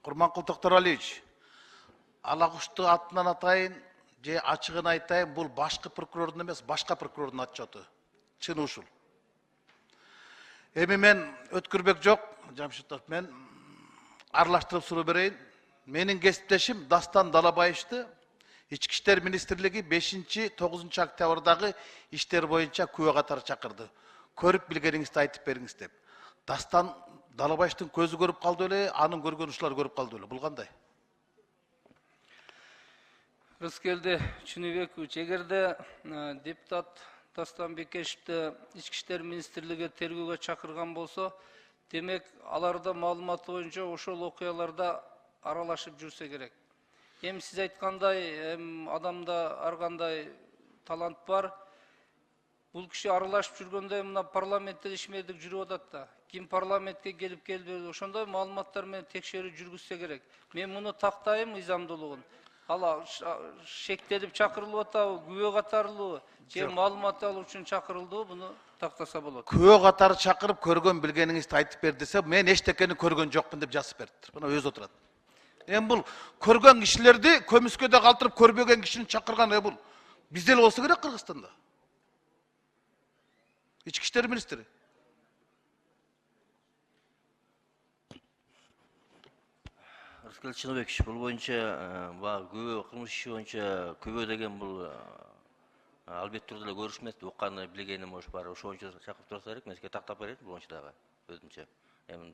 Курманкул Токтуралиевич, Алагушту атынан атайын, же ачыгын айтайын, бул башкы прокурордун эмес, башка прокурордун отчету. Чын ушул. Эми мен өткүрбек жок, Жамшитов, мен аралаштырып суроо берейин. Менин кесиптешим Дастан Далабаевди Ички иштер министрлиги 5-9 октябрдагы иштер боюнча күбө катары чакырды. Көрүп билгениңизди айтып бериңиз деп. Дастан Далабаевдин көзү көрүп калды эле, анын көргөн ушулар көрүп калды эле. Бул кандай? Рыскелди Чыныбекович, эгерде депутат Дастан Бекешевди Ички иштер министрлиги тергөөгө чакырган болсо, демек аларда маалымат боюнча ошол окуяларда аралашып жүрсө керек. Эми сиз айткандай, адамда ар кандай талант бар. Бул киши аралашып жүргөндө мына парламентте ишмердик жүрүп атат да. Ким парламентке келип келбеди, ошондой маалыматтар менен текшерүү жүргүзсө керек. Мен муну тактайм мыйзамдуулугун. Ала шектелип чакырылып атабы, күбө катарлыбы, же маалымат алуу үчүн чакырылдыбы, буну тактаса болот. Күбө катары чакырып көргөн билгениңизди айтып бер десе, мен эчтекени көргөн жокмун деп жазып берди. Мына өзү отурат. Эми бул көргөн кишилерди көмүскөдө калтырып көрбөгөн кишини чакырган бул бизде эле болсо керек Кыргызстанда. Ички иштер министри. Рыскелди Чыныбекович, бул боюнча күбө кылмыш иши боюнча күбө деген бул албетте түрдө эле көрүш эмес, укканы билгеним ош бар. Ошо боюнча чакырып турса керек, мен сизге тактап берейин бул боюнча дагы өзүмчө. Эми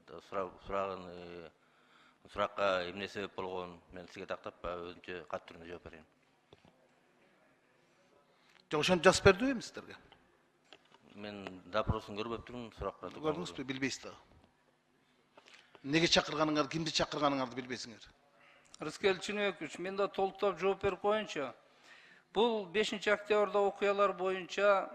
суракка эмне себеп болгон, мен сизге тактап өзүнчө кат түрүндө жооп берейин. Жок, ошону жазып бердиби эми сиздерге? Мен допросун көрбөптүрмүн, суракка. Көрдүңүзбү, билбейсиз дагы. Неге чакырганыңарды, кимди чакырганыңарды билбейсиңер. Рыскелди Чыныбекович, мен да толуктап жооп берип коеюнчу. Бул 5-октябрда окуялар боюнча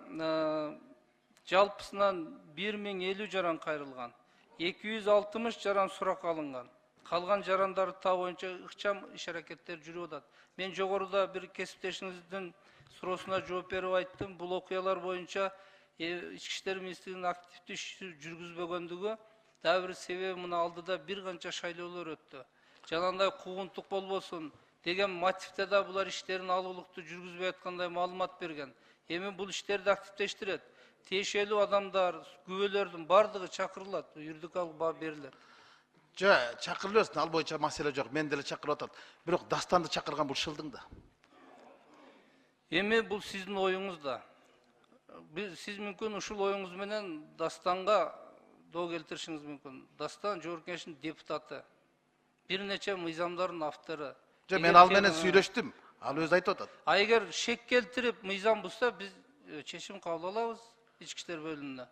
жалпысынан 1050 жаран кайрылган, 260 жаран сурак алынган. Калган жарандарды табуу боюнча ыкчам иш-аракеттер жүрүп атат. Мен жогоруда бир кесиптешиңиздин суроосуна жооп берип айттым. Бул окуялар боюнча Ички иштер министрлигинин активдүү иш жүргүзбөгөндүгү дагы бир себеби мына алдыда бир канча шайлоолор өттү. Жанагындай куугунтук болбосун деген мотивде да булар иштерин алуулуктуу жүргүзбөй аткандай маалымат берген. Эми бул иштерди активдештирет. Тиешелүү адамдар, күбөлөрдүн бардыгы чакырылат, юридикалык баа берилет. Чакырылып, ал боюнча маселе жок. Мен деле чакырып атат. Бирок Дастанды чакырган бул Шылдың да. Эми бул сиздин оюңуз да. Сиз мүмкүн ушул оюңуз менен Дастанга доо келтиришиңиз мүмкүн. Дастан Жооркенештин депутаты. Бир нече мыйзамдардын автору. Мен ал менен сүйлөштүм. Ал өзү айтып атат. Эгер шек келтирип мыйзам бузса, биз чечим кабыл алабыз ички иштер бөлүмүнө.